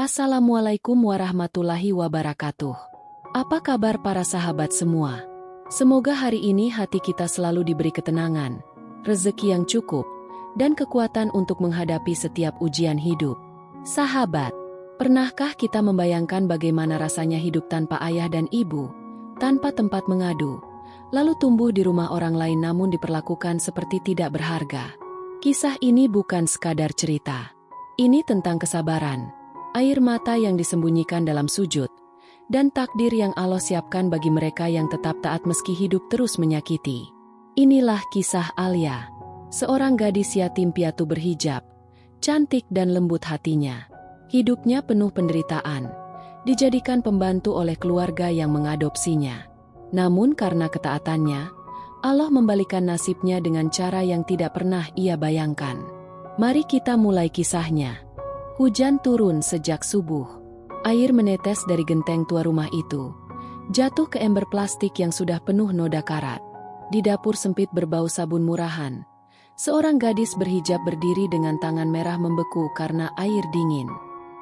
Assalamualaikum warahmatullahi wabarakatuh. Apa kabar para sahabat semua? Semoga hari ini hati kita selalu diberi ketenangan, rezeki yang cukup, dan kekuatan untuk menghadapi setiap ujian hidup. Sahabat, pernahkah kita membayangkan bagaimana rasanya hidup tanpa ayah dan ibu, tanpa tempat mengadu, lalu tumbuh di rumah orang lain namun diperlakukan seperti tidak berharga? Kisah ini bukan sekadar cerita. Ini tentang kesabaran, air mata yang disembunyikan dalam sujud, dan takdir yang Allah siapkan bagi mereka yang tetap taat meski hidup terus menyakiti. Inilah kisah Alia, seorang gadis yatim piatu berhijab, cantik dan lembut hatinya. Hidupnya penuh penderitaan, dijadikan pembantu oleh keluarga yang mengadopsinya. Namun karena ketaatannya, Allah membalikan nasibnya dengan cara yang tidak pernah ia bayangkan. Mari kita mulai kisahnya. Hujan turun sejak subuh. Air menetes dari genteng tua rumah itu, jatuh ke ember plastik yang sudah penuh noda karat. Di dapur sempit berbau sabun murahan, seorang gadis berhijab berdiri dengan tangan merah membeku karena air dingin.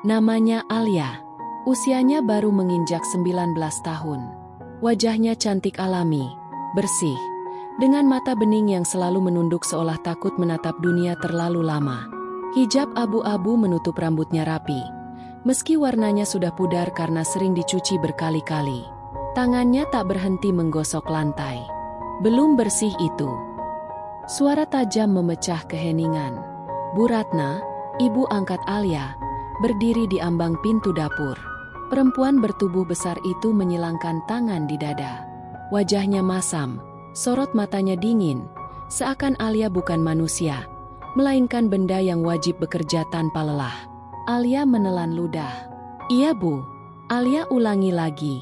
Namanya Alia. Usianya baru menginjak 19 tahun. Wajahnya cantik alami, bersih, dengan mata bening yang selalu menunduk seolah takut menatap dunia terlalu lama. Hijab abu-abu menutup rambutnya rapi, meski warnanya sudah pudar karena sering dicuci berkali-kali. Tangannya tak berhenti menggosok lantai. Belum bersih itu, suara tajam memecah keheningan. Bu Ratna, ibu angkat Alia, berdiri di ambang pintu dapur. Perempuan bertubuh besar itu menyilangkan tangan di dada. Wajahnya masam, sorot matanya dingin, seakan Alia bukan manusia, melainkan benda yang wajib bekerja tanpa lelah. Alia menelan ludah. "Iya Bu." Alia ulangi lagi.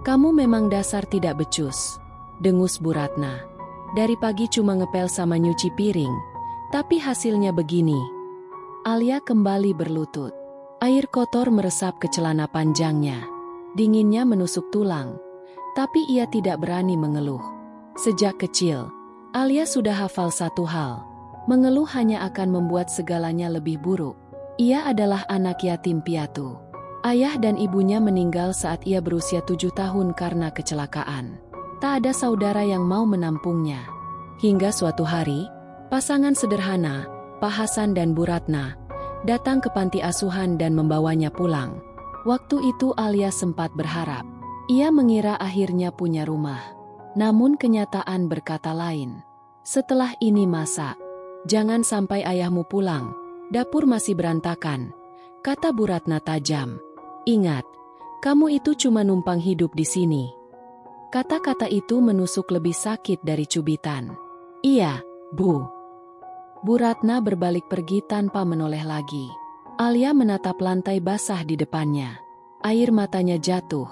"Kamu memang dasar tidak becus," dengus Bu Ratna. "Dari pagi cuma ngepel sama nyuci piring, tapi hasilnya begini." Alia kembali berlutut. Air kotor meresap ke celana panjangnya. Dinginnya menusuk tulang, tapi ia tidak berani mengeluh. Sejak kecil, Alia sudah hafal satu hal. Mengeluh hanya akan membuat segalanya lebih buruk. Ia adalah anak yatim piatu. Ayah dan ibunya meninggal saat ia berusia 7 tahun karena kecelakaan. Tak ada saudara yang mau menampungnya. Hingga suatu hari, pasangan sederhana, Pak Hasan dan Bu Ratna, datang ke panti asuhan dan membawanya pulang. Waktu itu Alia sempat berharap. Ia mengira akhirnya punya rumah. Namun kenyataan berkata lain. "Setelah ini masak. Jangan sampai ayahmu pulang, dapur masih berantakan," kata Bu Ratna tajam. "Ingat, kamu itu cuma numpang hidup di sini." Kata-kata itu menusuk lebih sakit dari cubitan. "Iya, Bu." Bu Ratna berbalik pergi tanpa menoleh lagi. Alia menatap lantai basah di depannya. Air matanya jatuh,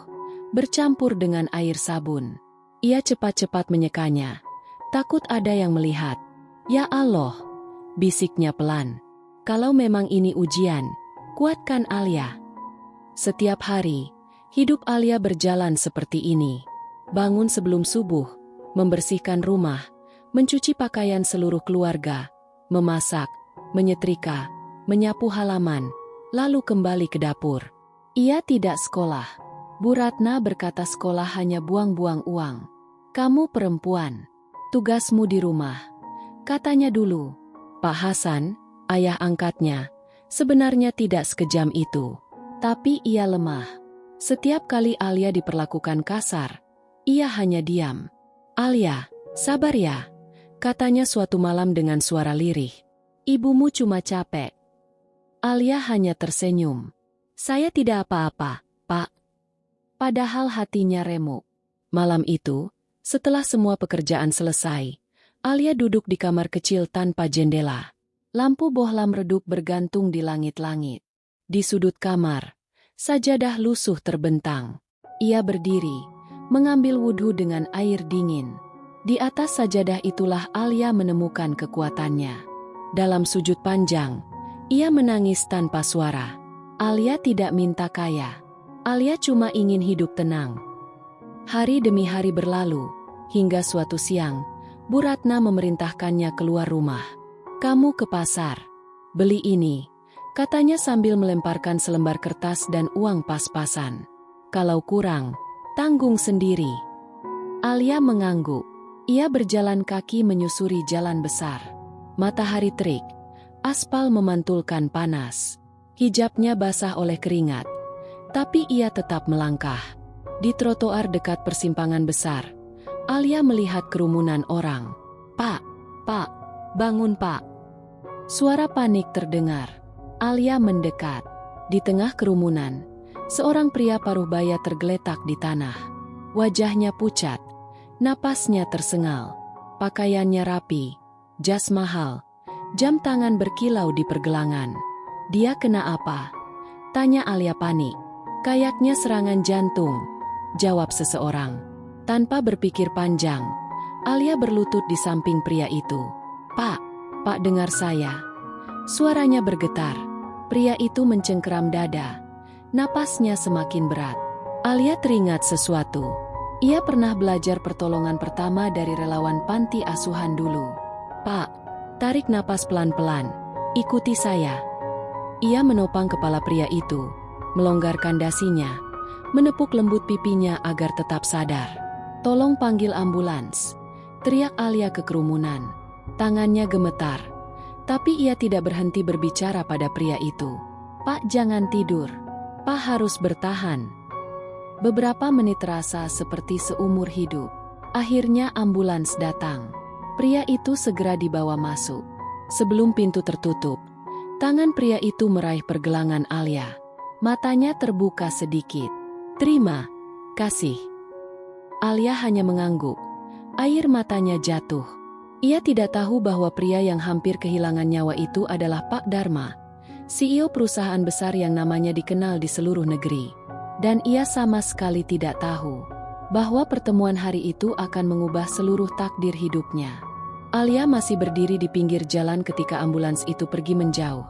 bercampur dengan air sabun. Ia cepat-cepat menyekanya, takut ada yang melihat. "Ya Allah," bisiknya pelan. "Kalau memang ini ujian, kuatkan Alia." Setiap hari, hidup Alia berjalan seperti ini. Bangun sebelum subuh, membersihkan rumah, mencuci pakaian seluruh keluarga, memasak, menyetrika, menyapu halaman, lalu kembali ke dapur. Ia tidak sekolah. Bu Ratna berkata sekolah hanya buang-buang uang. "Kamu perempuan, tugasmu di rumah," katanya dulu. Pak Hasan, ayah angkatnya, sebenarnya tidak sekejam itu. Tapi ia lemah. Setiap kali Alia diperlakukan kasar, ia hanya diam. "Alia, sabar ya," katanya suatu malam dengan suara lirih. "Ibumu cuma capek." Alia hanya tersenyum. "Saya tidak apa-apa, Pak." Padahal hatinya remuk. Malam itu, setelah semua pekerjaan selesai, Alia duduk di kamar kecil tanpa jendela. Lampu bohlam redup bergantung di langit-langit. Di sudut kamar, sajadah lusuh terbentang. Ia berdiri, mengambil wudhu dengan air dingin. Di atas sajadah itulah Alia menemukan kekuatannya. Dalam sujud panjang, ia menangis tanpa suara. Alia tidak minta kaya. Alia cuma ingin hidup tenang. Hari demi hari berlalu, hingga suatu siang, Bu Ratna memerintahkannya keluar rumah. "Kamu ke pasar, beli ini, Katanya sambil melemparkan selembar kertas dan uang pas-pasan. Kalau kurang, tanggung sendiri. Alia mengangguk. Ia berjalan kaki menyusuri jalan besar. Matahari terik, aspal memantulkan panas. Hijabnya basah oleh keringat. Tapi ia tetap melangkah. Di trotoar dekat persimpangan besar, Alia melihat kerumunan orang. "Pak, Pak, bangun Pak." Suara panik terdengar. Alia mendekat. Di tengah kerumunan, seorang pria paruh baya tergeletak di tanah. Wajahnya pucat, napasnya tersengal. Pakaiannya rapi, jas mahal, jam tangan berkilau di pergelangan. "Dia kena apa?" tanya Alia panik. "Kayaknya serangan jantung," jawab seseorang. Tanpa berpikir panjang, Alia berlutut di samping pria itu. "Pak, Pak, dengar saya." Suaranya bergetar. Pria itu mencengkeram dada. Napasnya semakin berat. Alia teringat sesuatu. Ia pernah belajar pertolongan pertama dari relawan panti asuhan dulu. "Pak, tarik napas pelan-pelan. Ikuti saya." Ia menopang kepala pria itu, melonggarkan dasinya, menepuk lembut pipinya agar tetap sadar. "Tolong panggil ambulans," teriak Alia ke kerumunan. Tangannya gemetar, tapi ia tidak berhenti berbicara pada pria itu. "Pak, jangan tidur. Pak harus bertahan." Beberapa menit terasa seperti seumur hidup. Akhirnya ambulans datang. Pria itu segera dibawa masuk. Sebelum pintu tertutup, tangan pria itu meraih pergelangan Alia. Matanya terbuka sedikit. "Terima kasih." Alia hanya mengangguk. Air matanya jatuh. Ia tidak tahu bahwa pria yang hampir kehilangan nyawa itu adalah Pak Dharma, CEO perusahaan besar yang namanya dikenal di seluruh negeri. Dan ia sama sekali tidak tahu bahwa pertemuan hari itu akan mengubah seluruh takdir hidupnya. Alia masih berdiri di pinggir jalan ketika ambulans itu pergi menjauh.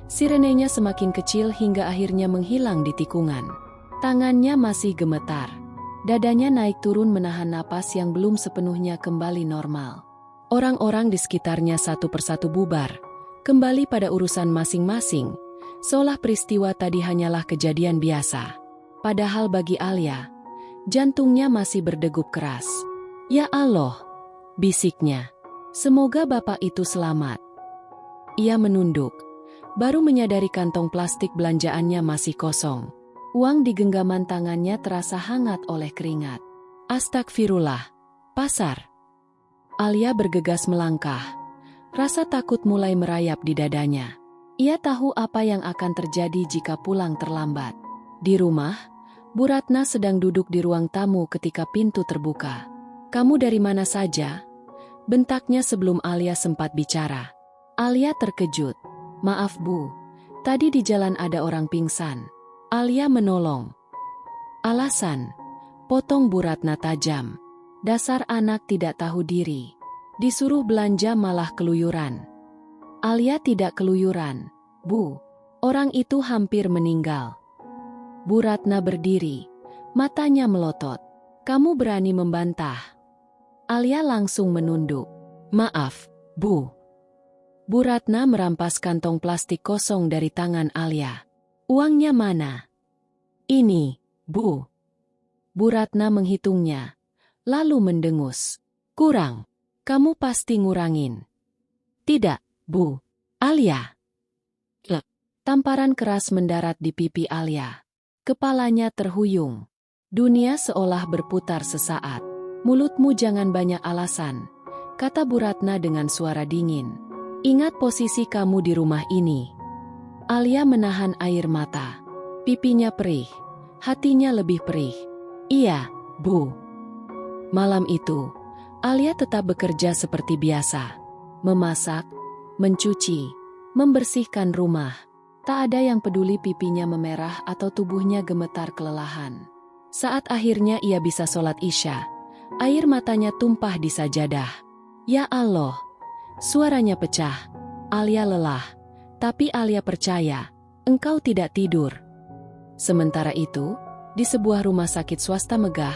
Sirenenya semakin kecil hingga akhirnya menghilang di tikungan. Tangannya masih gemetar. Dadanya naik turun menahan napas yang belum sepenuhnya kembali normal. Orang-orang di sekitarnya satu persatu bubar, kembali pada urusan masing-masing, seolah peristiwa tadi hanyalah kejadian biasa. Padahal bagi Alia, jantungnya masih berdegup keras. "Ya Allah," bisiknya. "Semoga bapak itu selamat." Ia menunduk, baru menyadari kantong plastik belanjaannya masih kosong. Uang di genggaman tangannya terasa hangat oleh keringat. "Astagfirullah, pasar." Alia bergegas melangkah. Rasa takut mulai merayap di dadanya. Ia tahu apa yang akan terjadi jika pulang terlambat. Di rumah, Bu Ratna sedang duduk di ruang tamu ketika pintu terbuka. "Kamu dari mana saja?" bentaknya sebelum Alia sempat bicara. Alia terkejut. "Maaf Bu, tadi di jalan ada orang pingsan." Alia menolong. "Alasan?" potong Bu Ratna tajam. "Dasar anak tidak tahu diri. Disuruh belanja malah keluyuran." "Alia tidak keluyuran, Bu. Orang itu hampir meninggal." Bu Ratna berdiri, matanya melotot. "Kamu berani membantah?" Alia langsung menunduk. "Maaf, Bu." Bu Ratna merampas kantong plastik kosong dari tangan Alia. "Uangnya mana?" "Ini, Bu." Bu Ratna menghitungnya, lalu mendengus. "Kurang. Kamu pasti ngurangin." "Tidak, Bu." "Alia." Tamparan keras mendarat di pipi Alia. Kepalanya terhuyung. Dunia seolah berputar sesaat. "Mulutmu jangan banyak alasan," kata Bu Ratna dengan suara dingin. "Ingat posisi kamu di rumah ini." Alia menahan air mata. Pipinya perih, hatinya lebih perih. "Iya, Bu." Malam itu, Alia tetap bekerja seperti biasa. Memasak, mencuci, membersihkan rumah. Tak ada yang peduli pipinya memerah atau tubuhnya gemetar kelelahan. Saat akhirnya ia bisa sholat Isya, air matanya tumpah di sajadah. "Ya Allah!" Suaranya pecah. "Alia lelah. Tapi Alia percaya, engkau tidak tidur." Sementara itu, di sebuah rumah sakit swasta megah,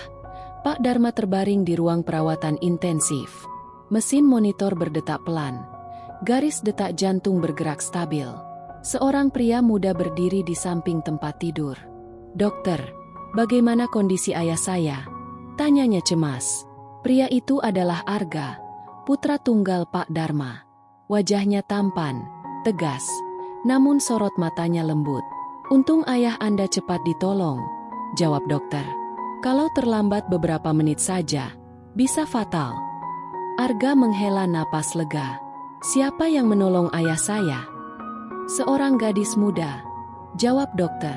Pak Dharma terbaring di ruang perawatan intensif. Mesin monitor berdetak pelan. Garis detak jantung bergerak stabil. Seorang pria muda berdiri di samping tempat tidur. "Dokter, bagaimana kondisi ayah saya?" tanyanya cemas. Pria itu adalah Arga, putra tunggal Pak Dharma. Wajahnya tampan, tegas, namun sorot matanya lembut. "Untung ayah Anda cepat ditolong," jawab dokter. "Kalau terlambat beberapa menit saja, bisa fatal." Arga menghela napas lega. "Siapa yang menolong ayah saya?" "Seorang gadis muda," jawab dokter.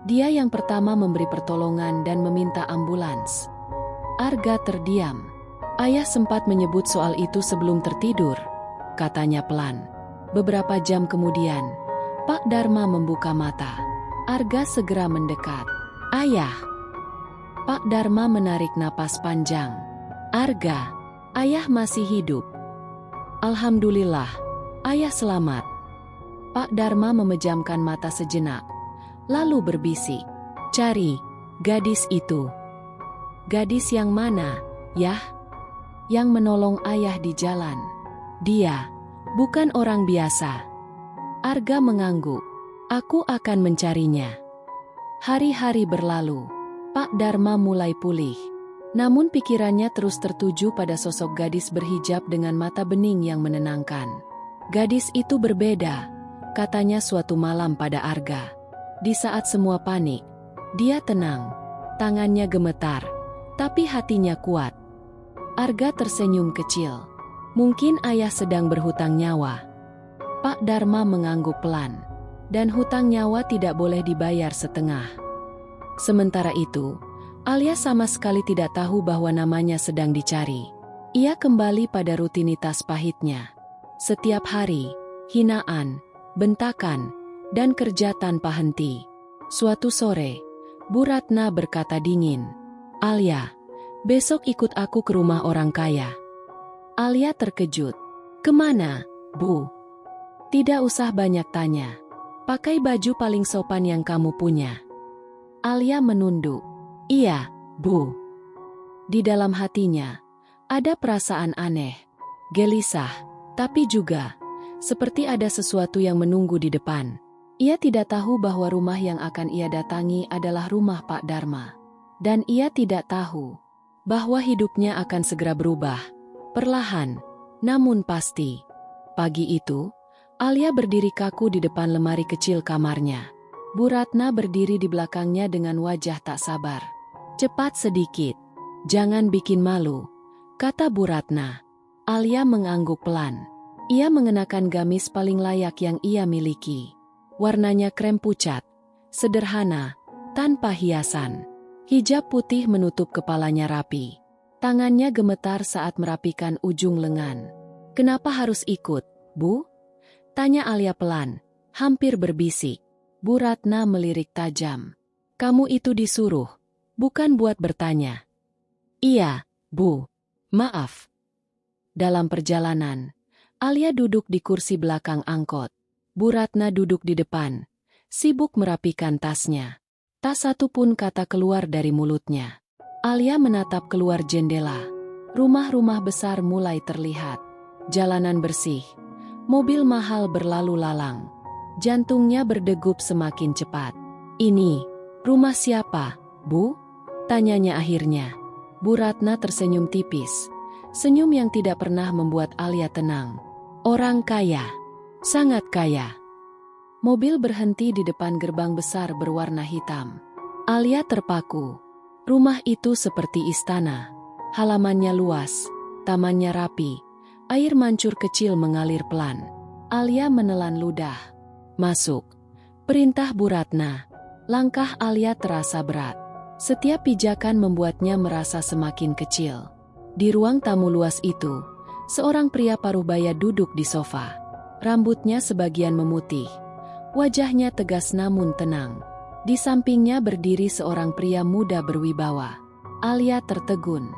"Dia yang pertama memberi pertolongan dan meminta ambulans." Arga terdiam. "Ayah sempat menyebut soal itu sebelum tertidur," katanya pelan. Beberapa jam kemudian, Pak Dharma membuka mata. Arga segera mendekat. "Ayah." Pak Dharma menarik napas panjang. "Arga, ayah masih hidup." "Alhamdulillah, ayah selamat." Pak Dharma memejamkan mata sejenak, lalu berbisik, "Cari gadis itu." "Gadis yang mana, Yah?" "Yang menolong ayah di jalan. Dia bukan orang biasa." Arga mengangguk. "Aku akan mencarinya." Hari-hari berlalu. Pak Dharma mulai pulih. Namun pikirannya terus tertuju pada sosok gadis berhijab dengan mata bening yang menenangkan. "Gadis itu berbeda," katanya suatu malam pada Arga. Di saat semua panik, dia tenang. Tangannya gemetar, tapi hatinya kuat. Arga tersenyum kecil. "Mungkin ayah sedang berhutang nyawa." Pak Dharma mengangguk pelan. "Dan hutang nyawa tidak boleh dibayar setengah." Sementara itu, Alia sama sekali tidak tahu bahwa namanya sedang dicari. Ia kembali pada rutinitas pahitnya. Setiap hari, hinaan, bentakan, dan kerja tanpa henti. Suatu sore, Bu Ratna berkata dingin, "Alia, besok ikut aku ke rumah orang kaya." Alia terkejut. "Kemana, Bu?" "Tidak usah banyak tanya. Pakai baju paling sopan yang kamu punya." Alia menunduk. "Iya, Bu." Di dalam hatinya, ada perasaan aneh, gelisah, tapi juga seperti ada sesuatu yang menunggu di depan. Ia tidak tahu bahwa rumah yang akan ia datangi adalah rumah Pak Dharma. Dan ia tidak tahu bahwa hidupnya akan segera berubah, perlahan, namun pasti. Pagi itu, Alia berdiri kaku di depan lemari kecil kamarnya. Bu Ratna berdiri di belakangnya dengan wajah tak sabar. "Cepat sedikit, jangan bikin malu," kata Bu Ratna. Alia mengangguk pelan. Ia mengenakan gamis paling layak yang ia miliki. Warnanya krem pucat, sederhana, tanpa hiasan. Hijab putih menutup kepalanya rapi. Tangannya gemetar saat merapikan ujung lengan. "Kenapa harus ikut, Bu?" tanya Alia pelan, hampir berbisik. Bu Ratna melirik tajam. "Kamu itu disuruh, bukan buat bertanya." "Iya, Bu. Maaf." Dalam perjalanan, Alia duduk di kursi belakang angkot. Bu Ratna duduk di depan, sibuk merapikan tasnya. Tak satu pun kata keluar dari mulutnya. Alia menatap keluar jendela. Rumah-rumah besar mulai terlihat. Jalanan bersih. Mobil mahal berlalu lalang. Jantungnya berdegup semakin cepat. "Ini rumah siapa, Bu?" tanyanya akhirnya. Bu Ratna tersenyum tipis. Senyum yang tidak pernah membuat Alia tenang. "Orang kaya. Sangat kaya." Mobil berhenti di depan gerbang besar berwarna hitam. Alia terpaku. Rumah itu seperti istana. Halamannya luas, tamannya rapi. Air mancur kecil mengalir pelan. Alia menelan ludah. "Masuk," perintah Bu Ratna. Langkah Alia terasa berat. Setiap pijakan membuatnya merasa semakin kecil. Di ruang tamu luas itu, seorang pria paruh baya duduk di sofa. Rambutnya sebagian memutih. Wajahnya tegas namun tenang. Di sampingnya berdiri seorang pria muda berwibawa. Alia tertegun.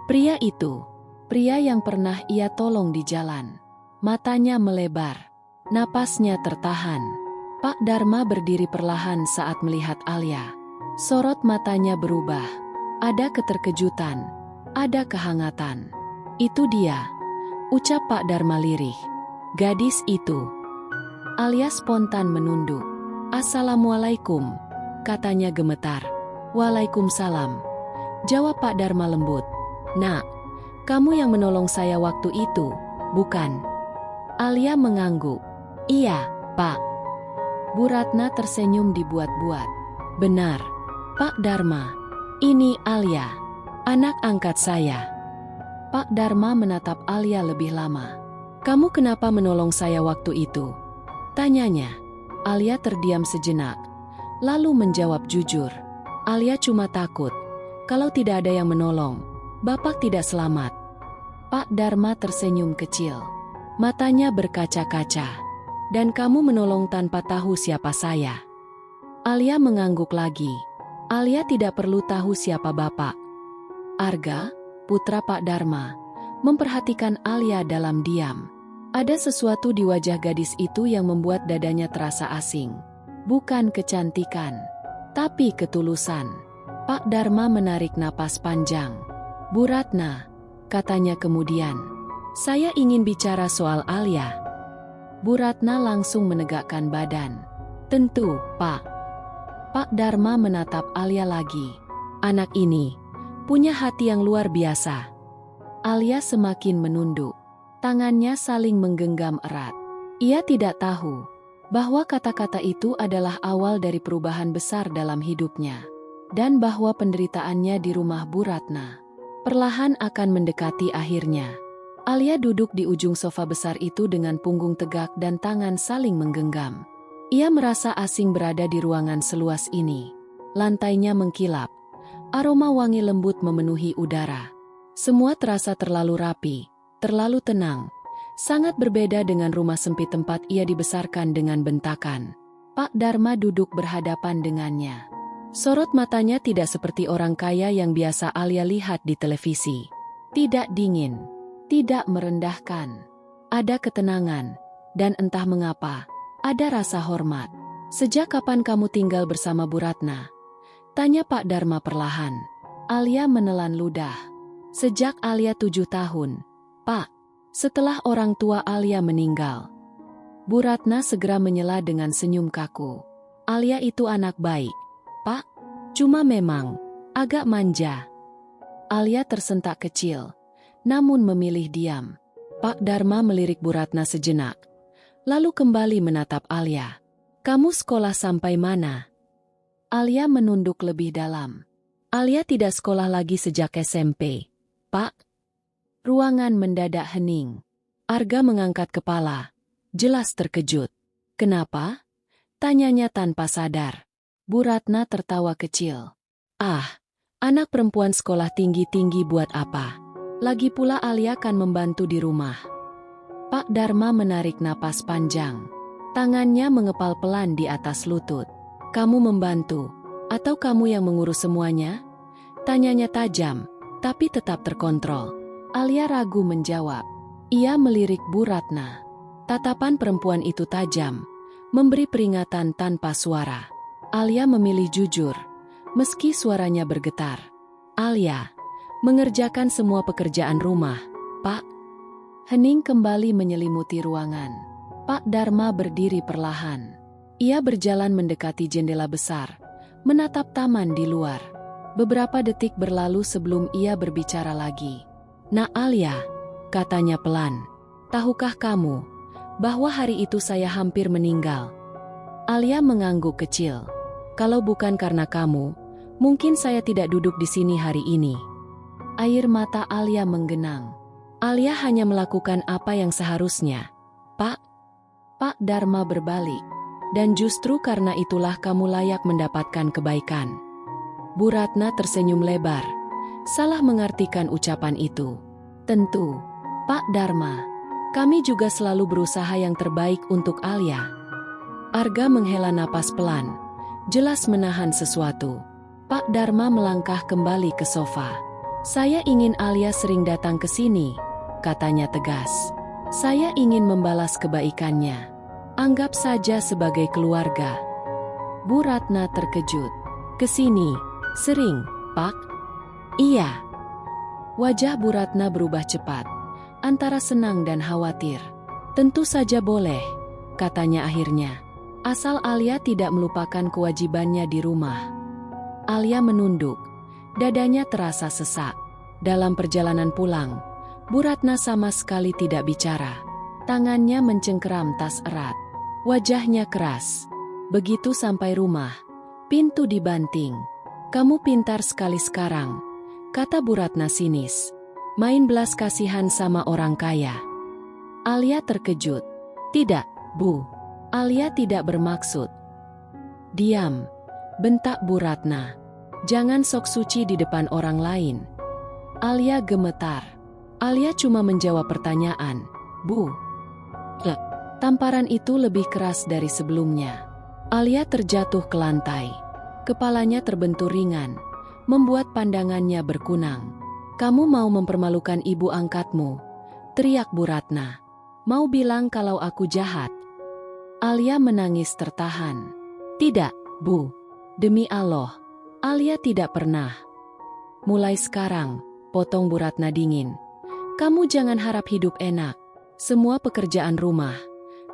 Pria itu, pria yang pernah ia tolong di jalan. Matanya melebar. Napasnya tertahan. Pak Dharma berdiri perlahan saat melihat Alia. Sorot matanya berubah. Ada keterkejutan, ada kehangatan. "Itu dia," ucap Pak Dharma lirih. "Gadis itu." Alia spontan menunduk. "Assalamualaikum," katanya gemetar. "Waalaikumsalam," jawab Pak Darma lembut. "Nak, kamu yang menolong saya waktu itu, bukan?" Alia mengangguk. "Iya, Pak." Bu Ratna tersenyum dibuat-buat. "Benar, Pak Darma. Ini Alia, anak angkat saya." Pak Darma menatap Alia lebih lama. "Kamu kenapa menolong saya waktu itu?" tanyanya. Alia terdiam sejenak, lalu menjawab jujur. "Alia cuma takut, kalau tidak ada yang menolong, Bapak tidak selamat." Pak Darma tersenyum kecil. Matanya berkaca-kaca. "Dan kamu menolong tanpa tahu siapa saya?" Alia mengangguk lagi. Alia tidak perlu tahu siapa Bapak. Arga, putra Pak Darma, memperhatikan Alia dalam diam. Ada sesuatu di wajah gadis itu yang membuat dadanya terasa asing. Bukan kecantikan, tapi ketulusan. Pak Darma menarik napas panjang. "Bu Ratna," katanya kemudian, "saya ingin bicara soal Alia." Bu Ratna langsung menegakkan badan. "Tentu, Pak." Pak Darma menatap Alia lagi. "Anak ini punya hati yang luar biasa." Alia semakin menunduk. Tangannya saling menggenggam erat. Ia tidak tahu bahwa kata-kata itu adalah awal dari perubahan besar dalam hidupnya, dan bahwa penderitaannya di rumah Bu Ratna perlahan akan mendekati akhirnya. Alia duduk di ujung sofa besar itu dengan punggung tegak dan tangan saling menggenggam. Ia merasa asing berada di ruangan seluas ini. Lantainya mengkilap, aroma wangi lembut memenuhi udara. Semua terasa terlalu rapi, terlalu tenang, sangat berbeda dengan rumah sempit tempat ia dibesarkan dengan bentakan. Pak Darma duduk berhadapan dengannya. Sorot matanya tidak seperti orang kaya yang biasa Alia lihat di televisi. Tidak dingin, tidak merendahkan. Ada ketenangan, dan entah mengapa, ada rasa hormat. "Sejak kapan kamu tinggal bersama Bu Ratna?" tanya Pak Darma perlahan. Alia menelan ludah. "Sejak Alia 7 tahun. Pak, setelah orang tua Alia meninggal." Bu Ratna segera menyela dengan senyum kaku. "Alia itu anak baik, Pak. Cuma memang agak manja." Alia tersentak kecil, namun memilih diam. Pak Darma melirik Bu Ratna sejenak, lalu kembali menatap Alia. "Kamu sekolah sampai mana?" Alia menunduk lebih dalam. "Alia tidak sekolah lagi sejak SMP, Pak." Ruangan mendadak hening. Arga mengangkat kepala, jelas terkejut. "Kenapa?" tanyanya tanpa sadar. Bu Ratna tertawa kecil. "Ah, anak perempuan sekolah tinggi-tinggi buat apa? Lagi pula Alia kan membantu di rumah." Pak Darma menarik napas panjang. Tangannya mengepal pelan di atas lutut. "Kamu membantu, atau kamu yang mengurus semuanya?" tanyanya tajam, tapi tetap terkontrol. Alia ragu menjawab. Ia melirik Bu Ratna. Tatapan perempuan itu tajam, memberi peringatan tanpa suara. Alia memilih jujur, meski suaranya bergetar. "Alia mengerjakan semua pekerjaan rumah, Pak." Hening kembali menyelimuti ruangan. Pak Darma berdiri perlahan. Ia berjalan mendekati jendela besar, menatap taman di luar. Beberapa detik berlalu sebelum ia berbicara lagi. "Nak Alia," katanya pelan, "tahukah kamu bahwa hari itu saya hampir meninggal?" Alia mengangguk kecil. "Kalau bukan karena kamu, mungkin saya tidak duduk di sini hari ini." Air mata Alia menggenang. "Alia hanya melakukan apa yang seharusnya, Pak." Pak Darma berbalik. "Dan justru karena itulah kamu layak mendapatkan kebaikan." Bu Ratna tersenyum lebar, salah mengartikan ucapan itu. "Tentu, Pak Darma. Kami juga selalu berusaha yang terbaik untuk Alia." Arga menghela napas pelan, jelas menahan sesuatu. Pak Darma melangkah kembali ke sofa. "Saya ingin Alia sering datang ke sini," katanya tegas. "Saya ingin membalas kebaikannya. Anggap saja sebagai keluarga." Bu Ratna terkejut. "Ke sini, sering, Pak?" "Iya." Wajah Bu Ratna berubah cepat, antara senang dan khawatir. "Tentu saja boleh. katanya akhirnya. Asal Alia tidak melupakan kewajibannya di rumah. Alia menunduk. Dadanya terasa sesak. Dalam perjalanan pulang, Bu Ratna sama sekali tidak bicara. Tangannya mencengkeram tas erat. Wajahnya keras. Begitu sampai rumah, pintu dibanting. "Kamu pintar sekali sekarang," kata Bu Ratna sinis. "Main belas kasihan sama orang kaya." Alia terkejut. "Tidak, Bu. Alia tidak bermaksud." "Diam," bentak Bu Ratna. "Jangan sok suci di depan orang lain." Alia gemetar. Alia cuma menjawab pertanyaan, "Bu." Tamparan itu lebih keras dari sebelumnya. Alia terjatuh ke lantai. Kepalanya terbentur ringan, membuat pandangannya berkunang. "Kamu mau mempermalukan ibu angkatmu?" teriak Bu Ratna. "Mau bilang kalau aku jahat?" Alia menangis tertahan. "Tidak, Bu. Demi Allah, Alia tidak pernah." "Mulai sekarang," potong Bu Ratna dingin. "Kamu jangan harap hidup enak. Semua pekerjaan rumah,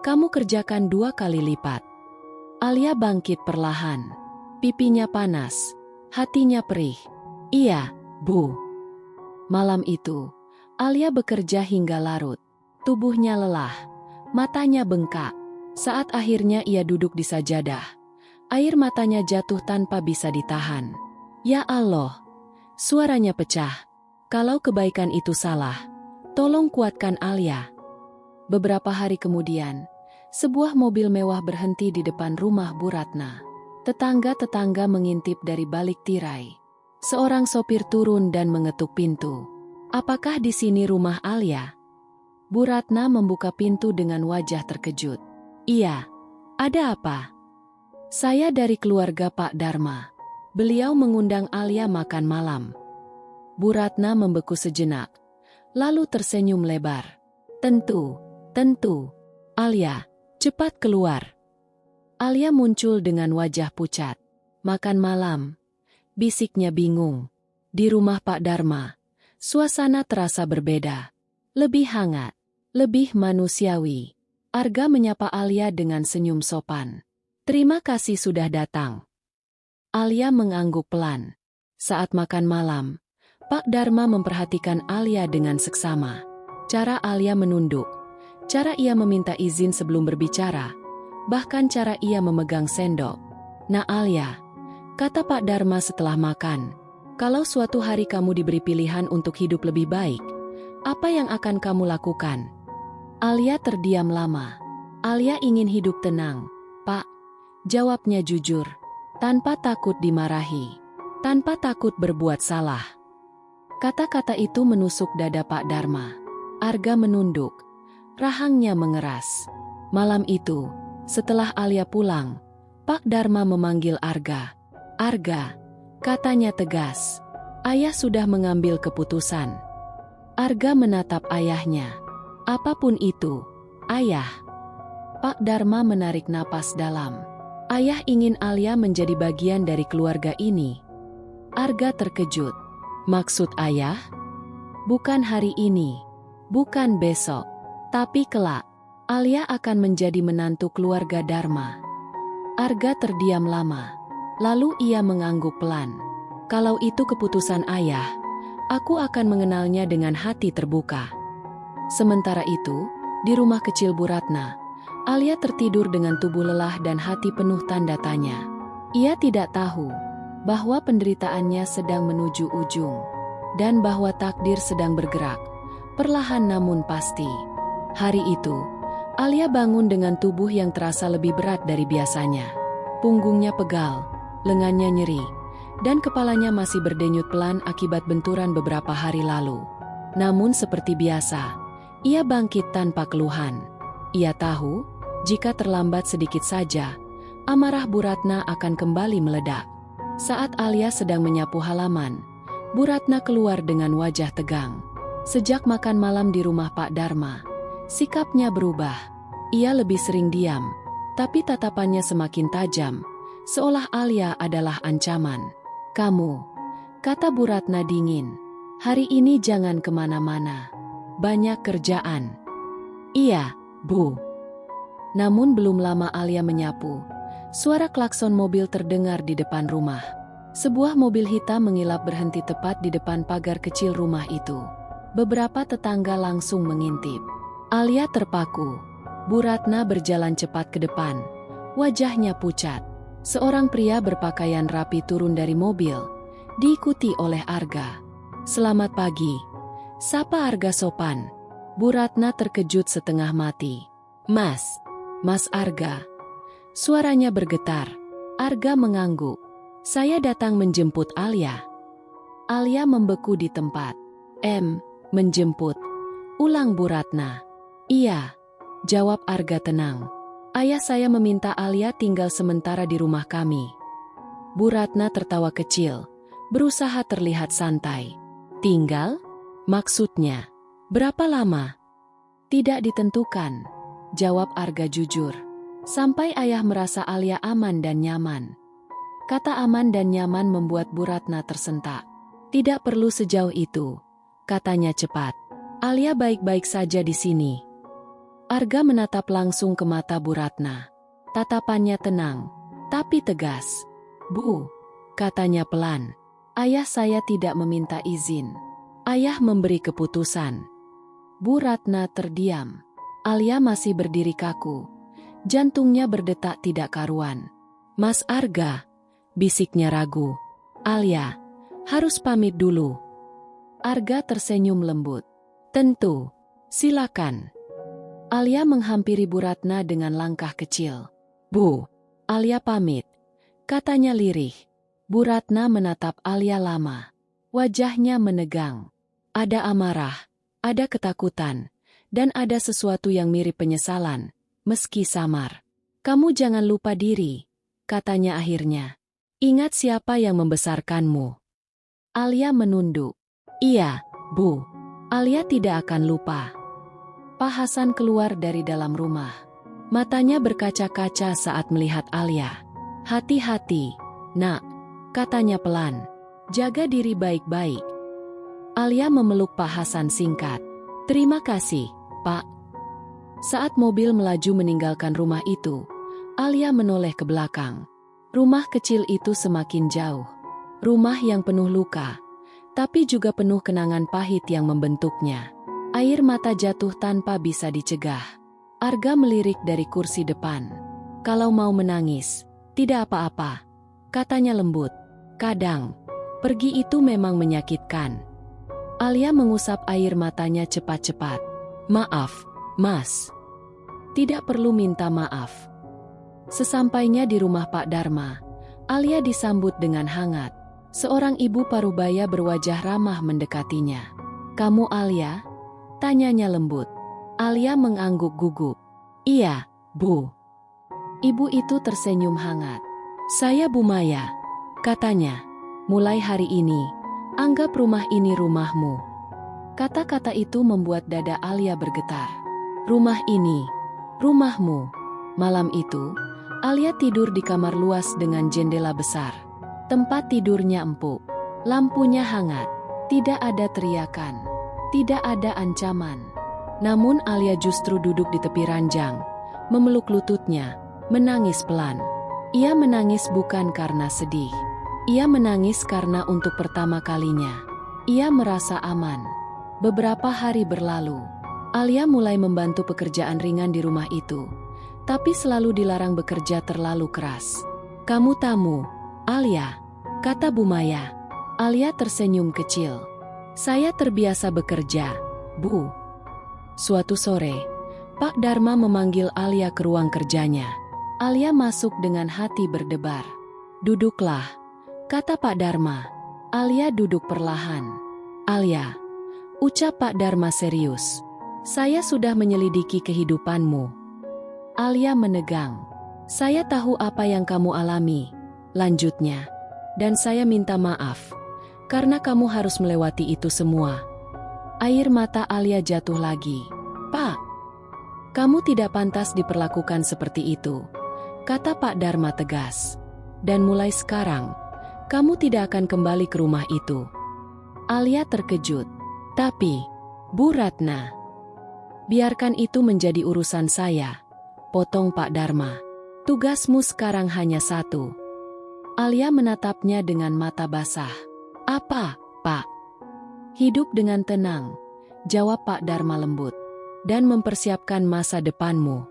kamu kerjakan 2 kali lipat." Alia bangkit perlahan. Pipinya panas, hatinya perih. "Iya, Bu." Malam itu, Alia bekerja hingga larut. Tubuhnya lelah, matanya bengkak. Saat akhirnya ia duduk di sajadah, air matanya jatuh tanpa bisa ditahan. "Ya Allah!" Suaranya pecah. "Kalau kebaikan itu salah, tolong kuatkan Alia." Beberapa hari kemudian, sebuah mobil mewah berhenti di depan rumah Bu Ratna. Tetangga-tetangga mengintip dari balik tirai. Seorang sopir turun dan mengetuk pintu. "Apakah di sini rumah Alia?" Bu Ratna membuka pintu dengan wajah terkejut. "Iya, ada apa?" "Saya dari keluarga Pak Dharma. Beliau mengundang Alia makan malam." Bu Ratna membeku sejenak, lalu tersenyum lebar. Tentu. Alia, cepat keluar." Alia muncul dengan wajah pucat. "Makan malam," bisiknya bingung. Di rumah Pak Dharma, suasana terasa berbeda. Lebih hangat, lebih manusiawi. Arga menyapa Alia dengan senyum sopan. "Terima kasih sudah datang." Alia mengangguk pelan. Saat makan malam, Pak Dharma memperhatikan Alia dengan seksama. Cara Alia menunduk, cara ia meminta izin sebelum berbicara, bahkan cara ia memegang sendok. "Nah Alia," kata Pak Dharma setelah makan, "kalau suatu hari kamu diberi pilihan untuk hidup lebih baik, apa yang akan kamu lakukan?" Alia terdiam lama. Alia ingin hidup tenang, "Pak," jawabnya jujur, tanpa takut dimarahi, tanpa takut berbuat salah. Kata-kata itu menusuk dada Pak Dharma. Arga menunduk, rahangnya mengeras. Malam itu, setelah Alia pulang, Pak Dharma memanggil Arga. "Arga," katanya tegas, "ayah sudah mengambil keputusan." Arga menatap ayahnya. "Apapun itu, Ayah." Pak Dharma menarik napas dalam. "Ayah ingin Alia menjadi bagian dari keluarga ini." Arga terkejut. "Maksud ayah?" "Bukan hari ini, bukan besok, tapi kelak, Alia akan menjadi menantu keluarga Dharma." Arga terdiam lama. Lalu ia mengangguk pelan. "Kalau itu keputusan ayah, aku akan mengenalnya dengan hati terbuka." Sementara itu, di rumah kecil Bu Ratna, Alia tertidur dengan tubuh lelah dan hati penuh tanda tanya. Ia tidak tahu bahwa penderitaannya sedang menuju ujung, dan bahwa takdir sedang bergerak, perlahan namun pasti. Hari itu, Alia bangun dengan tubuh yang terasa lebih berat dari biasanya. Punggungnya pegal, lengannya nyeri, dan kepalanya masih berdenyut pelan akibat benturan beberapa hari lalu. Namun seperti biasa, ia bangkit tanpa keluhan. Ia tahu, jika terlambat sedikit saja, amarah Bu Ratna akan kembali meledak. Saat Alia sedang menyapu halaman, Bu Ratna keluar dengan wajah tegang. Sejak makan malam di rumah Pak Dharma, sikapnya berubah. Ia lebih sering diam, tapi tatapannya semakin tajam, seolah Alia adalah ancaman. "Kamu," kata Bu Ratna dingin, "hari ini jangan kemana-mana. Banyak kerjaan." "Iya, Bu." Namun belum lama Alia menyapu, suara klakson mobil terdengar di depan rumah. Sebuah mobil hitam mengilap berhenti tepat di depan pagar kecil rumah itu. Beberapa tetangga langsung mengintip. Alia terpaku. Bu Ratna berjalan cepat ke depan. Wajahnya pucat. Seorang pria berpakaian rapi turun dari mobil, diikuti oleh Arga. "Selamat pagi," sapa Arga sopan. Bu Ratna terkejut setengah mati. Mas Arga." Suaranya bergetar. Arga mengangguk. "Saya datang menjemput Alia." Alia membeku di tempat. Menjemput?" ulang Bu Ratna. "Iya," jawab Arga tenang. "Ayah saya meminta Alia tinggal sementara di rumah kami." Bu Ratna tertawa kecil, berusaha terlihat santai. "Tinggal? Maksudnya, berapa lama?" "Tidak ditentukan," jawab Arga jujur. "Sampai ayah merasa Alia aman dan nyaman." Kata aman dan nyaman membuat Bu Ratna tersentak. "Tidak perlu sejauh itu," katanya cepat. "Alia baik-baik saja di sini." Arga menatap langsung ke mata Bu Ratna. Tatapannya tenang, tapi tegas. "Bu," katanya pelan, "ayah saya tidak meminta izin. Ayah memberi keputusan." Bu Ratna terdiam. Alia masih berdiri kaku. Jantungnya berdetak tidak karuan. "Mas Arga," bisiknya ragu. "Alia, harus pamit dulu." Arga tersenyum lembut. "Tentu, silakan." Alia menghampiri Bu Ratna dengan langkah kecil. "Bu, Alia pamit," katanya lirih. Bu Ratna menatap Alia lama. Wajahnya menegang. Ada amarah, ada ketakutan, dan ada sesuatu yang mirip penyesalan, meski samar. "Kamu jangan lupa diri," katanya akhirnya. "Ingat siapa yang membesarkanmu." Alia menunduk. "Iya, Bu." Alia tidak akan lupa. Pak Hasan keluar dari dalam rumah. Matanya berkaca-kaca saat melihat Alia. "Hati-hati, Nak," katanya pelan. "Jaga diri baik-baik." Alia memeluk Pak Hasan singkat. "Terima kasih, Pak." Saat mobil melaju meninggalkan rumah itu, Alia menoleh ke belakang. Rumah kecil itu semakin jauh. Rumah yang penuh luka, tapi juga penuh kenangan pahit yang membentuknya. Air mata jatuh tanpa bisa dicegah. Arga melirik dari kursi depan. "Kalau mau menangis, tidak apa-apa," katanya lembut. "Kadang, pergi itu memang menyakitkan." Alia mengusap air matanya cepat-cepat. "Maaf, Mas." "Tidak perlu minta maaf." Sesampainya di rumah Pak Darma, Alia disambut dengan hangat. Seorang ibu parubaya berwajah ramah mendekatinya. "Kamu Alia?" tanyanya lembut. Alia mengangguk gugup. "Iya, Bu." Ibu itu tersenyum hangat. "Saya Bu Maya," katanya. "Mulai hari ini, anggap rumah ini rumahmu." Kata-kata itu membuat dada Alia bergetar. Rumah ini, rumahmu. Malam itu, Alia tidur di kamar luas dengan jendela besar. Tempat tidurnya empuk, lampunya hangat, tidak ada teriakan, tidak ada ancaman. Namun Alia justru duduk di tepi ranjang, memeluk lututnya, menangis pelan. Ia menangis bukan karena sedih. Ia menangis karena untuk pertama kalinya, ia merasa aman. Beberapa hari berlalu. Alia mulai membantu pekerjaan ringan di rumah itu, tapi selalu dilarang bekerja terlalu keras. "Kamu tamu, Alia," kata Bu Maya. Alia tersenyum kecil. "Saya terbiasa bekerja, Bu." Suatu sore, Pak Darma memanggil Alia ke ruang kerjanya. Alia masuk dengan hati berdebar. "Duduklah," kata Pak Darma. Alia duduk perlahan. "Alia," ucap Pak Darma serius, "saya sudah menyelidiki kehidupanmu." Alia menegang. "Saya tahu apa yang kamu alami," lanjutnya. "Dan saya minta maaf, karena kamu harus melewati itu semua." Air mata Alia jatuh lagi. "Pak, kamu tidak pantas diperlakukan seperti itu," kata Pak Darma tegas. "Dan mulai sekarang, kamu tidak akan kembali ke rumah itu." Alia terkejut. "Tapi, Bu Ratna." "Biarkan itu menjadi urusan saya," potong Pak Dharma. Tugasmu sekarang hanya satu. Alia menatapnya dengan mata basah. Apa, Pak? Hidup dengan tenang, jawab Pak Dharma lembut. Dan mempersiapkan masa depanmu.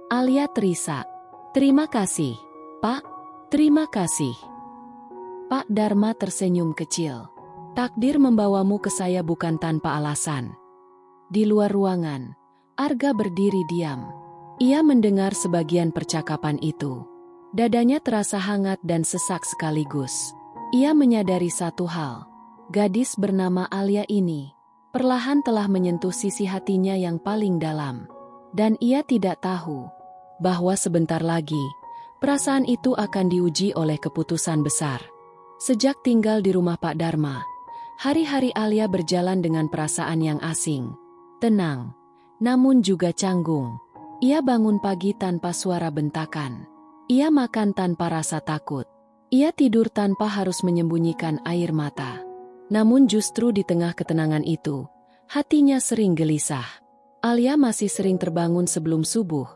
Alia terisak. Terima kasih, Pak. Terima kasih. Pak Dharma tersenyum kecil. Takdir membawamu ke saya bukan tanpa alasan. Di luar ruangan, Arga berdiri diam. Ia mendengar sebagian percakapan itu. Dadanya terasa hangat dan sesak sekaligus. Ia menyadari satu hal. Gadis bernama Alia ini, perlahan telah menyentuh sisi hatinya yang paling dalam. Dan ia tidak tahu bahwa sebentar lagi, perasaan itu akan diuji oleh keputusan besar. Sejak tinggal di rumah Pak Dharma, hari-hari Alia berjalan dengan perasaan yang asing. Tenang, namun juga canggung. Ia bangun pagi tanpa suara bentakan. Ia makan tanpa rasa takut. Ia tidur tanpa harus menyembunyikan air mata. Namun justru di tengah ketenangan itu, hatinya sering gelisah. Alia masih sering terbangun sebelum subuh.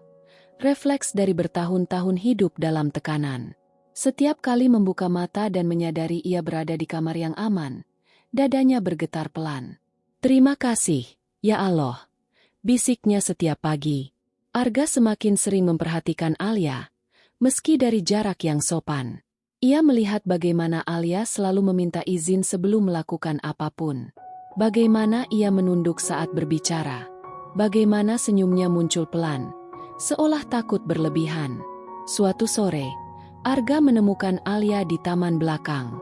Refleks dari bertahun-tahun hidup dalam tekanan. Setiap kali membuka mata dan menyadari ia berada di kamar yang aman, dadanya bergetar pelan. Terima kasih, ya Allah, bisiknya setiap pagi. Arga semakin sering memperhatikan Alia, meski dari jarak yang sopan. Ia melihat bagaimana Alia selalu meminta izin sebelum melakukan apapun. Bagaimana ia menunduk saat berbicara. Bagaimana senyumnya muncul pelan, seolah takut berlebihan. Suatu sore, Arga menemukan Alia di taman belakang.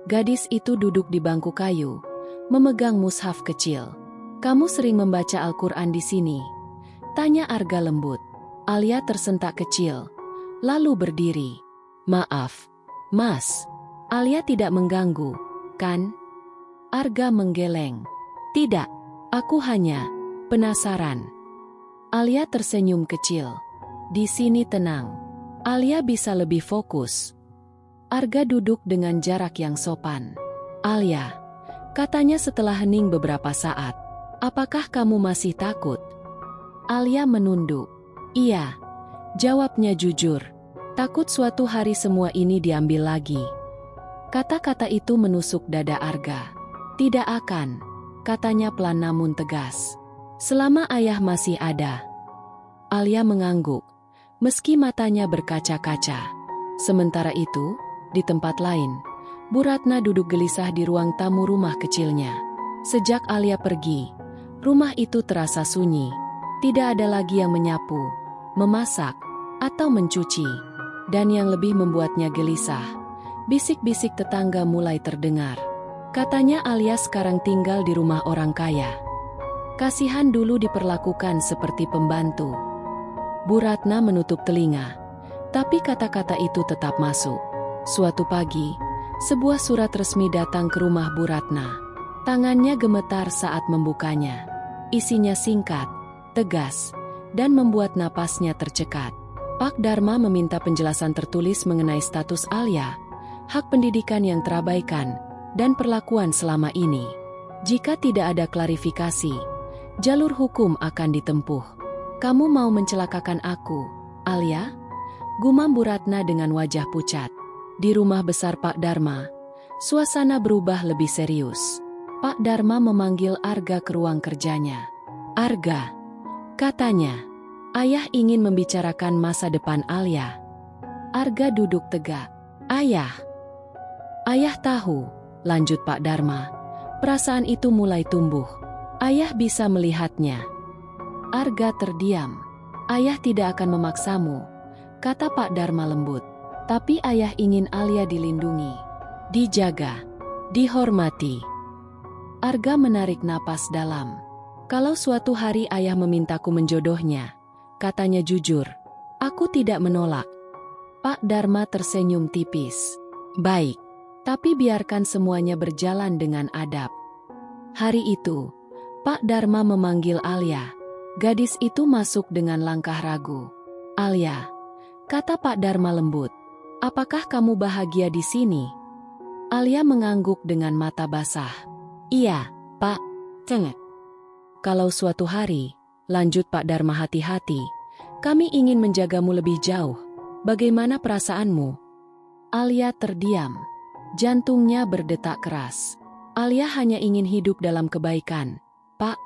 Gadis itu duduk di bangku kayu, memegang mushaf kecil. Kamu sering membaca Al-Quran di sini? Tanya Arga lembut. Alia tersentak kecil, lalu berdiri. Maaf, Mas. Alia tidak mengganggu, kan? Arga menggeleng. Tidak, aku hanya penasaran. Alia tersenyum kecil. Di sini tenang. Alia bisa lebih fokus. Arga duduk dengan jarak yang sopan. Alia, katanya setelah hening beberapa saat. Apakah kamu masih takut? Alia menunduk. Iya, jawabnya jujur. Takut suatu hari semua ini diambil lagi. Kata-kata itu menusuk dada Arga. Tidak akan, katanya pelan namun tegas. Selama ayah masih ada. Alia mengangguk, meski matanya berkaca-kaca. Sementara itu, di tempat lain, Bu Ratna duduk gelisah di ruang tamu rumah kecilnya. Sejak Alia pergi, rumah itu terasa sunyi. Tidak ada lagi yang menyapu, memasak, atau mencuci. Dan yang lebih membuatnya gelisah, bisik-bisik tetangga mulai terdengar. Katanya Alia sekarang tinggal di rumah orang kaya. Kasihan dulu diperlakukan seperti pembantu. Bu Ratna menutup telinga, tapi kata-kata itu tetap masuk. Suatu pagi, sebuah surat resmi datang ke rumah Bu Ratna. Tangannya gemetar saat membukanya. Isinya singkat, tegas, dan membuat napasnya tercekat. Pak Dharma meminta penjelasan tertulis mengenai status Alia, hak pendidikan yang terabaikan, dan perlakuan selama ini. Jika tidak ada klarifikasi, jalur hukum akan ditempuh. Kamu mau mencelakakan aku, Alia? Gumam Bu Ratna dengan wajah pucat. Di rumah besar Pak Dharma, suasana berubah lebih serius. Pak Dharma memanggil Arga ke ruang kerjanya. Arga, katanya, ayah ingin membicarakan masa depan Alia. Arga duduk tegak. Ayah tahu, lanjut Pak Dharma. Perasaan itu mulai tumbuh. Ayah bisa melihatnya. Arga terdiam. Ayah tidak akan memaksamu, kata Pak Dharma lembut. Tapi ayah ingin Alia dilindungi, dijaga, dihormati. Arga menarik napas dalam. Kalau suatu hari ayah memintaku menjodohnya, katanya jujur, aku tidak menolak. Pak Dharma tersenyum tipis. Baik, tapi biarkan semuanya berjalan dengan adab. Hari itu, Pak Dharma memanggil Alia. Gadis itu masuk dengan langkah ragu. Alia, kata Pak Dharma lembut, apakah kamu bahagia di sini? Alia mengangguk dengan mata basah. Iya, Pak. Cengek. Kalau suatu hari, lanjut Pak Dharma hati-hati, Kami ingin menjagamu lebih jauh. Bagaimana perasaanmu? Alia terdiam. Jantungnya berdetak keras. Alia hanya ingin hidup dalam kebaikan. Pak,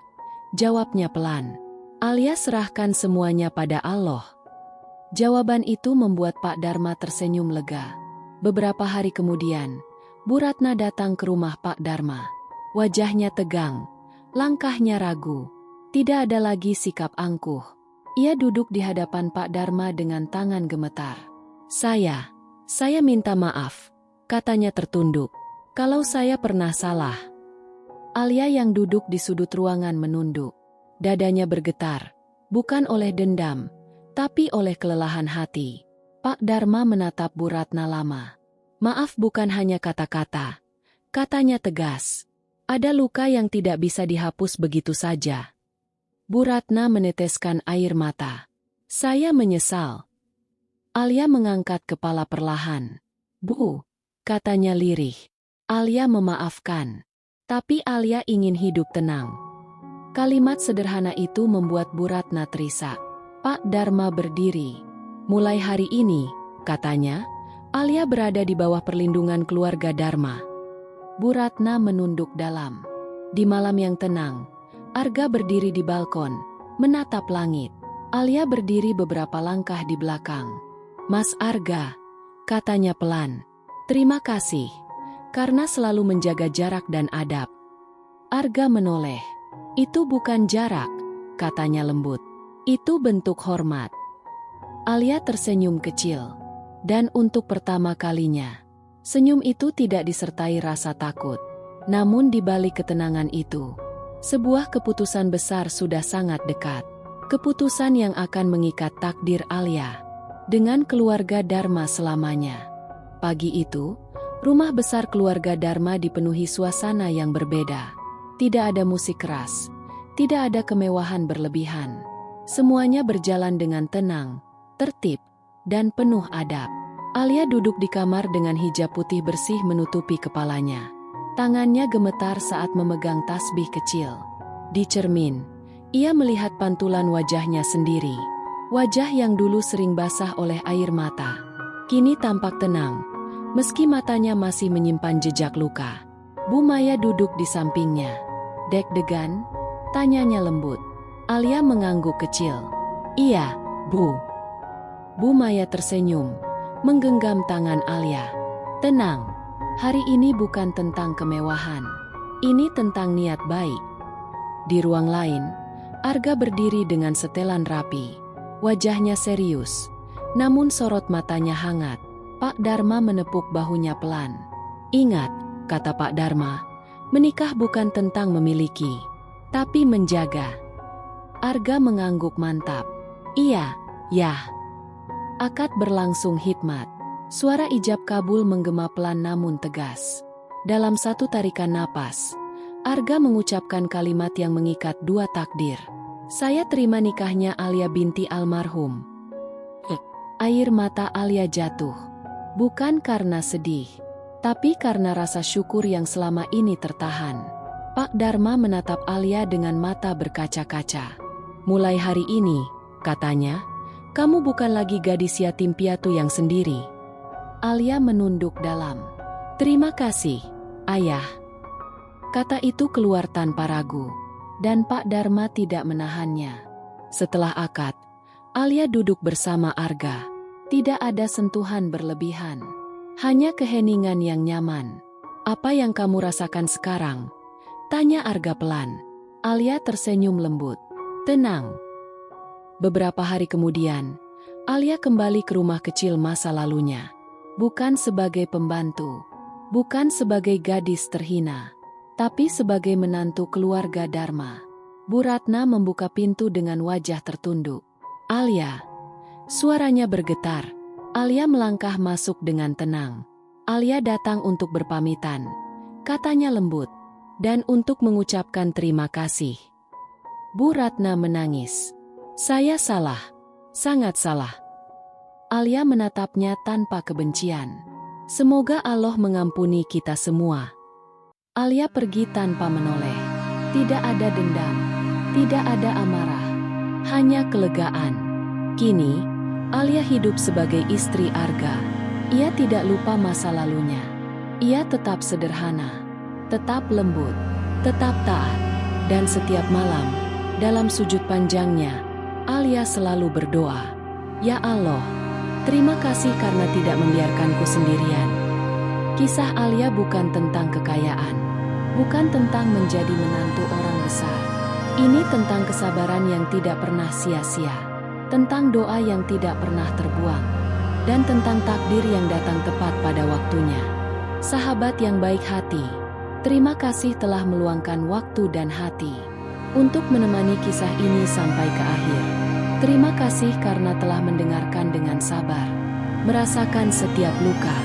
jawabnya pelan. Alia serahkan semuanya pada Allah. Jawaban itu membuat Pak Dharma tersenyum lega. Beberapa hari kemudian, Bu Ratna datang ke rumah Pak Dharma. Wajahnya tegang, langkahnya ragu. Tidak ada lagi sikap angkuh. Ia duduk di hadapan Pak Dharma dengan tangan gemetar. Saya minta maaf, katanya tertunduk. Kalau saya pernah salah. Alia yang duduk di sudut ruangan menunduk. Dadanya bergetar, bukan oleh dendam, tapi oleh kelelahan hati. Pak Dharma menatap Bu Ratna lama. Maaf bukan hanya kata-kata. Katanya tegas. Ada luka yang tidak bisa dihapus begitu saja. Bu Ratna meneteskan air mata. Saya menyesal. Alia mengangkat kepala perlahan. Bu, katanya lirih. Alia memaafkan. Tapi Alia ingin hidup tenang. Kalimat sederhana itu membuat Bu Ratna terisak. Pak Dharma berdiri. Mulai hari ini, katanya, Alia berada di bawah perlindungan keluarga Dharma. Bu Ratna menunduk dalam. Di malam yang tenang, Arga berdiri di balkon, menatap langit. Alia berdiri beberapa langkah di belakang. Mas Arga, katanya pelan. Terima kasih, karena selalu menjaga jarak dan adab. Arga menoleh. Itu bukan jarak, katanya lembut. Itu bentuk hormat. Alia tersenyum kecil. Dan untuk pertama kalinya, senyum itu tidak disertai rasa takut. Namun di balik ketenangan itu, sebuah keputusan besar sudah sangat dekat. Keputusan yang akan mengikat takdir Alia dengan keluarga Dharma selamanya. Pagi itu, rumah besar keluarga Dharma dipenuhi suasana yang berbeda. Tidak ada musik keras, tidak ada kemewahan berlebihan. Semuanya berjalan dengan tenang, tertib, dan penuh adab. Alia duduk di kamar dengan hijab putih bersih menutupi kepalanya. Tangannya gemetar saat memegang tasbih kecil. Di cermin, ia melihat pantulan wajahnya sendiri. Wajah yang dulu sering basah oleh air mata. Kini tampak tenang, meski matanya masih menyimpan jejak luka. Bu Maya duduk di sampingnya. Deg-degan? Tanyanya lembut. Alia mengangguk kecil. Iya, Bu. Bu Maya tersenyum, menggenggam tangan Alia. Tenang. Hari ini bukan tentang kemewahan. Ini tentang niat baik. Di ruang lain, Arga berdiri dengan setelan rapi. Wajahnya serius, namun sorot matanya hangat. Pak Dharma menepuk bahunya pelan. Ingat, kata Pak Dharma, menikah bukan tentang memiliki, tapi menjaga. Arga mengangguk mantap. Iya, ya. Akad berlangsung hikmat. Suara ijab kabul menggema pelan namun tegas. Dalam satu tarikan napas, Arga mengucapkan kalimat yang mengikat dua takdir. Saya terima nikahnya Alia binti almarhum. Air mata Alia jatuh. Bukan karena sedih, tapi karena rasa syukur yang selama ini tertahan. Pak Dharma menatap Alia dengan mata berkaca-kaca. Mulai hari ini, katanya, kamu bukan lagi gadis yatim piatu yang sendiri. Alia menunduk dalam. Terima kasih, Ayah. Kata itu keluar tanpa ragu, dan Pak Dharma tidak menahannya. Setelah akad, Alia duduk bersama Arga. Tidak ada sentuhan berlebihan, hanya keheningan yang nyaman. Apa yang kamu rasakan sekarang? Tanya Arga pelan. Alia tersenyum lembut. Tenang. Beberapa hari kemudian, Alia kembali ke rumah kecil masa lalunya. Bukan sebagai pembantu, bukan sebagai gadis terhina, tapi sebagai menantu keluarga Dharma. Bu Ratna membuka pintu dengan wajah tertunduk. Alia. Suaranya bergetar. Alia melangkah masuk dengan tenang. Alia datang untuk berpamitan. Katanya lembut. Dan untuk mengucapkan terima kasih. Bu Ratna menangis. Saya salah. Sangat salah. Alia menatapnya tanpa kebencian. Semoga Allah mengampuni kita semua. Alia pergi tanpa menoleh. Tidak ada dendam. Tidak ada amarah. Hanya kelegaan. Kini, Alia hidup sebagai istri Arga. Ia tidak lupa masa lalunya. Ia tetap sederhana, tetap lembut, tetap taat. Dan setiap malam, dalam sujud panjangnya, Alia selalu berdoa, "Ya Allah, terima kasih karena tidak membiarkanku sendirian." Kisah Alia bukan tentang kekayaan, bukan tentang menjadi menantu orang besar. Ini tentang kesabaran yang tidak pernah sia-sia, tentang doa yang tidak pernah terbuang, dan tentang takdir yang datang tepat pada waktunya. Sahabat yang baik hati, terima kasih telah meluangkan waktu dan hati untuk menemani kisah ini sampai ke akhir. Terima kasih karena telah mendengarkan dengan sabar, merasakan setiap luka,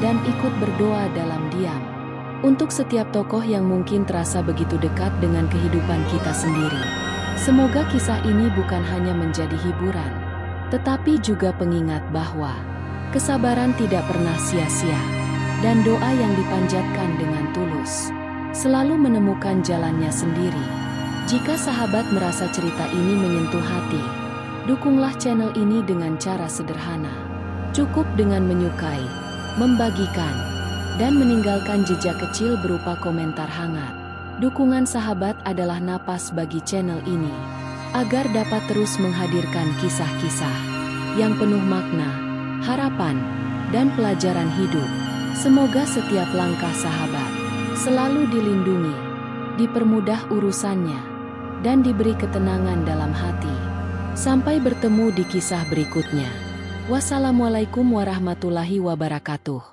dan ikut berdoa dalam diam untuk setiap tokoh yang mungkin terasa begitu dekat dengan kehidupan kita sendiri. Semoga kisah ini bukan hanya menjadi hiburan, tetapi juga pengingat bahwa kesabaran tidak pernah sia-sia, dan doa yang dipanjatkan dengan tulus selalu menemukan jalannya sendiri. Jika sahabat merasa cerita ini menyentuh hati, dukunglah channel ini dengan cara sederhana. Cukup dengan menyukai, membagikan, dan meninggalkan jejak kecil berupa komentar hangat. Dukungan sahabat adalah napas bagi channel ini, agar dapat terus menghadirkan kisah-kisah yang penuh makna, harapan, dan pelajaran hidup. Semoga setiap langkah sahabat selalu dilindungi, dipermudah urusannya, dan diberi ketenangan dalam hati. Sampai bertemu di kisah berikutnya. Wassalamualaikum warahmatullahi wabarakatuh.